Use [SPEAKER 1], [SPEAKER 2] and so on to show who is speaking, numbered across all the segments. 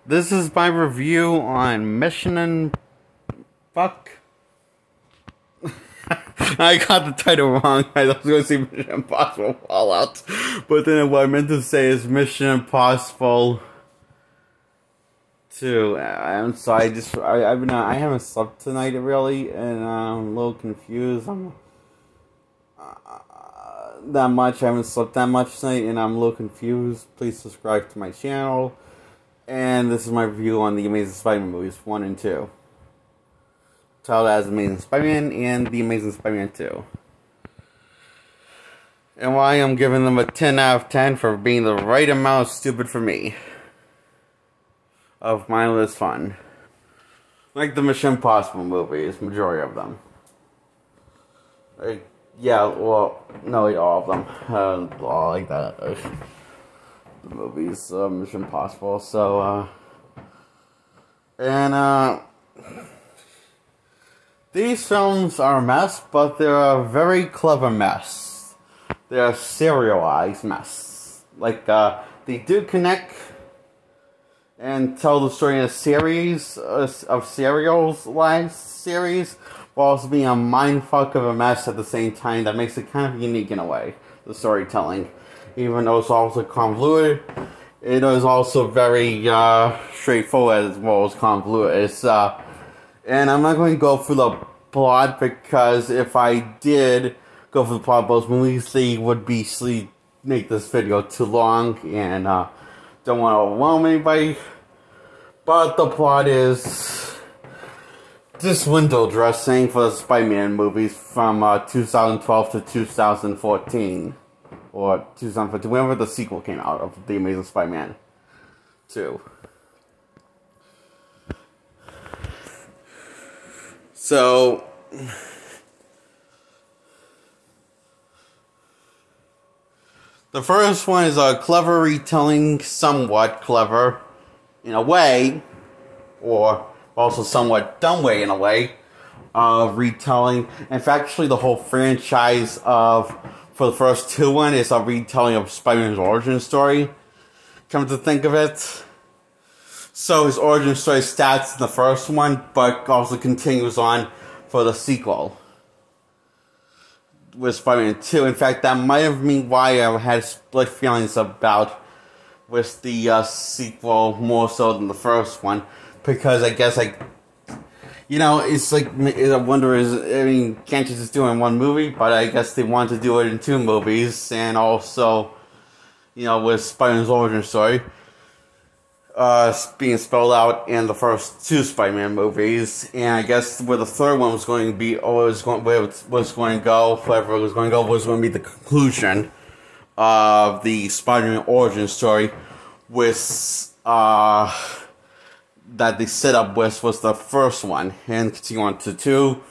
[SPEAKER 1] This is my review on Mission and Fuck. I got the title wrong. I was going to say Mission Impossible Fallout, but then what I meant to say is Mission Impossible 2. I'm sorry. I haven't slept tonight really, and I'm a little confused. I'm that much. I haven't slept that much tonight, and I'm a little confused. Please subscribe to my channel. And this is my review on the Amazing Spider-Man movies 1 and 2. Titled as Amazing Spider-Man and The Amazing Spider-Man 2. And why I'm giving them a 10 out of 10 for being the right amount of stupid for me. Of mindless fun. Like the Mission Impossible movies, majority of them. Yeah, well, no, all of them. All like that. The movies, Mission Impossible, so, these films are a mess, but they're a very clever mess. They're a serialized mess. Like, they do connect and tell the story in a series of serialized series, while also being a mindfuck of a mess at the same time that makes it kind of unique in a way, the storytelling. Even though it's also convoluted, it is also very straightforward as well as convoluted. And I'm not going to go through the plot, because if I did go through the plot of those movies, they would make this video too long, and don't want to overwhelm anybody. But the plot is this window dressing for the Spider-Man movies from 2012 to 2014. Or 2015, whenever the sequel came out of The Amazing Spider-Man 2. So, the first one is a clever retelling, somewhat clever in a way, or also somewhat dumb way in a way, of retelling. In fact, actually the whole franchise for the first two is a retelling of Spider-Man's origin story. Come to think of it. So his origin story starts in the first one, but also continues on for the sequel. With Spider-Man 2. In fact, that might have been why I had split feelings about with the sequel more so than the first one. Because I guess it's like, I wonder, can't you just do it in one movie? But I guess they want to do it in two movies, and also, with Spider-Man's origin story, being spelled out in the first two Spider-Man movies, and I guess where the third one was going to be, where it was going to go, wherever it was going to go, was going to be the conclusion of the Spider-Man origin story, with, that they set up with was the first one, and continue on to 2.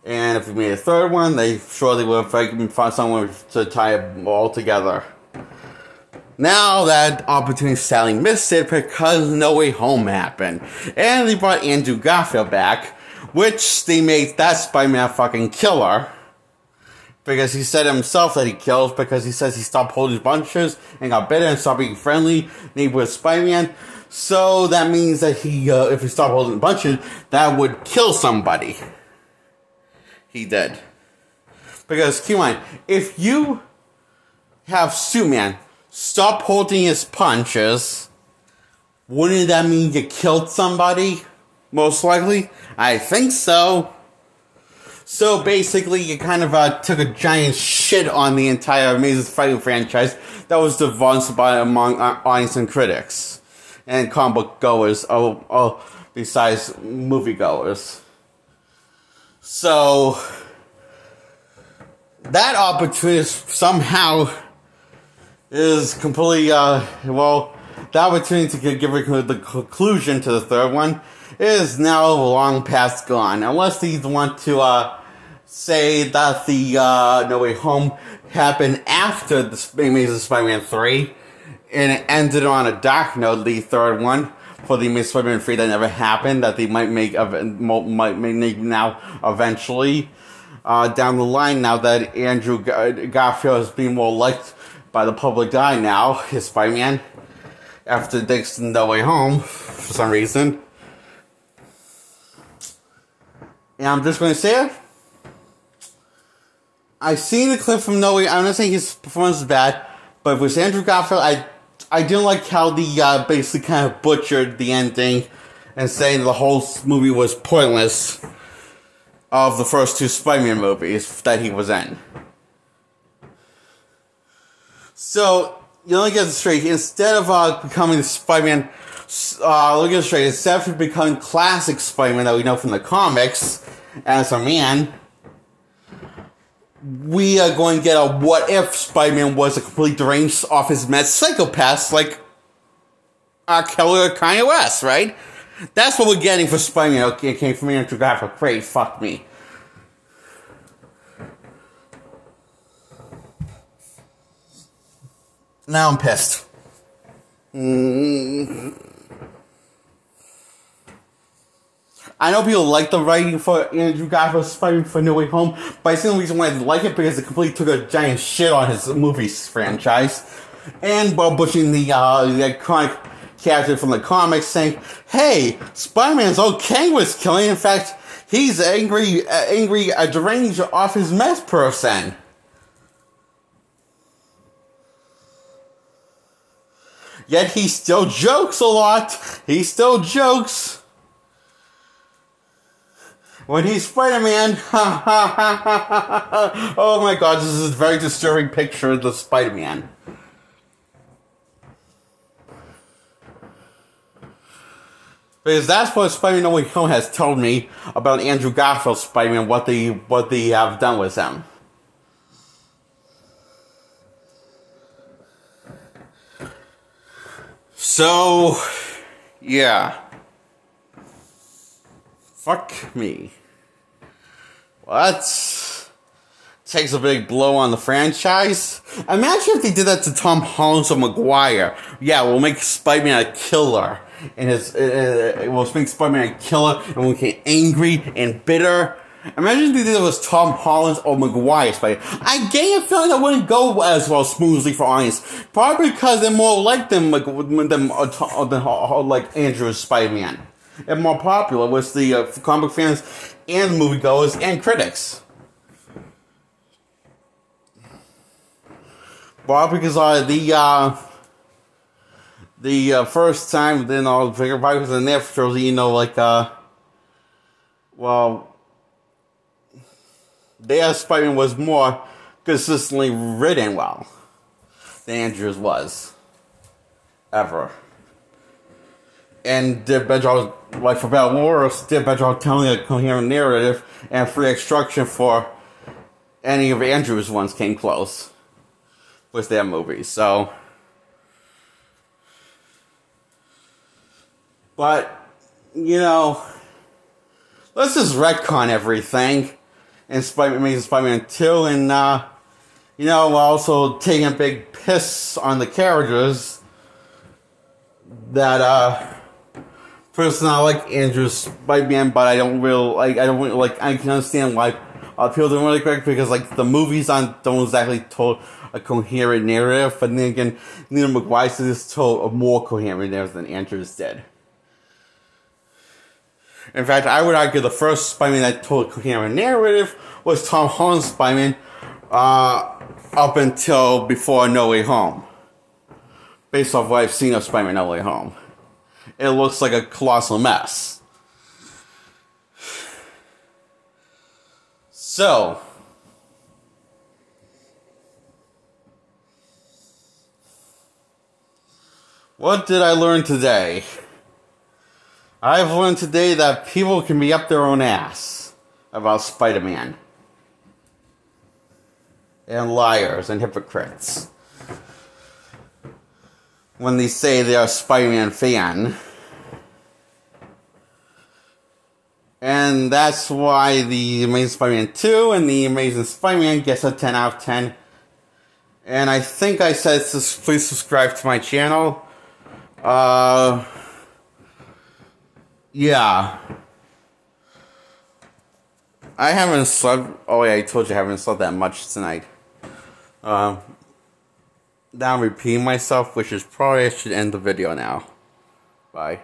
[SPEAKER 1] And if they made a third one, they surely would have found someone to tie it all together. Now that opportunity sadly missed it because No Way Home happened, and they brought Andrew Garfield back, which they made that Spider-Man fucking killer. Because he said himself that he kills, because he says he stopped holding bunches and got better and stopped being friendly, and with Spider-Man. So that means that if he stopped holding bunches, that would kill somebody. He did. Because, keep in mind, if you have Superman stop holding his punches, wouldn't that mean you killed somebody? Most likely? I think so. So basically, you kind of took a giant shit on the entire Amazing Spider-Man franchise that was devanced by among audience and critics. And comic book goers, besides moviegoers. So, that opportunity somehow is completely, the opportunity to give the conclusion to the third one is now long past gone. Unless they want to, say that the, No Way Home happened after the Amazing Spider-Man 3. And it ended on a dark note, the third one, for the Amazing Spider-Man 3 that never happened, that they might make now, eventually, down the line, now that Andrew Garfield is being more liked by the public eye now, his Spider-Man. after Dick's No Way Home for some reason. And I'm just going to say it. I've seen the clip from No Way. I'm not saying his performance is bad, but with Andrew Garfield, I didn't like how the basically kind of butchered the ending and saying the whole movie was pointless of the first two Spider-Man movies that he was in. So, you don't get it straight. Instead of becoming Spider-Man, look at it straight. Instead of becoming classic Spider-Man that we know from the comics as a man, we are going to get a what if Spider-Man was a complete deranged off his meds psychopath like Kelly or Kanye West, right? That's what we're getting for Spider-Man. Okay, it came from Andrew Garfield. Great, fuck me. Now I'm pissed. I know people like the writing for Andrew Garfield's Spider-Man for No Way Home, but I think the reason why I like it because it completely took a giant shit on his movies franchise. And while butchering the iconic character from the comics, saying, hey, Spider-Man's okay with killing. In fact, he's angry, a deranged off his mess person. Yet he still jokes a lot. He still jokes. When he's Spider-Man, ha ha ha ha ha. Oh my god, this is a very disturbing picture of the Spider-Man. Because that's what Spider-Man No Way Home has told me about Andrew Garfield's Spider-Man, what they have done with him. So, yeah. Fuck me. What? Takes a big blow on the franchise? Imagine if they did that to Tom Holland or Maguire. Yeah, we'll make Spider-Man a killer. And we'll make Spider-Man a killer, and we'll get angry and bitter. Imagine if they did it with Tom Holland or Maguire Spider. I get a feeling that wouldn't go as well smoothly for audience. Probably because they're more like them like Andrew's Spider-Man. And more popular with the comic fans and moviegoers and critics. Well, because the first time, then all the bigger figures in there shows, you know, like, well, their Spider-Man was more consistently written well than Andrew's was. Ever. And did better job, like for better or worse, did better job telling a coherent narrative and free extraction for any of Andrew's ones came close with their movies. So, but you know, let's just retcon everything in Amazing Spider-Man 2, and you know, also taking a big piss on the characters that personally, I like Andrew's Spider-Man, but I don't really like. I can understand why people don't really correct because like the movies don't exactly told a coherent narrative, but then again, Neil Maguire just told a more coherent narrative than Andrew's did. In fact, I would argue the first Spider-Man that told a coherent narrative was Tom Holland's Spider-Man, up until before No Way Home. Based off what I've seen of Spider-Man No Way Home. It looks like a colossal mess. So, what did I learn today? I've learned today that people can be up their own ass about Spider-Man. And liars and hypocrites. When they say they're a Spider-Man fan. And that's why the Amazing Spider-Man 2 and the Amazing Spider-Man gets a 10 out of 10. And I think I said please subscribe to my channel. Yeah. I haven't slept. Oh yeah, I told you I haven't slept that much tonight. now repeating myself, which is probably I should end the video now. Bye.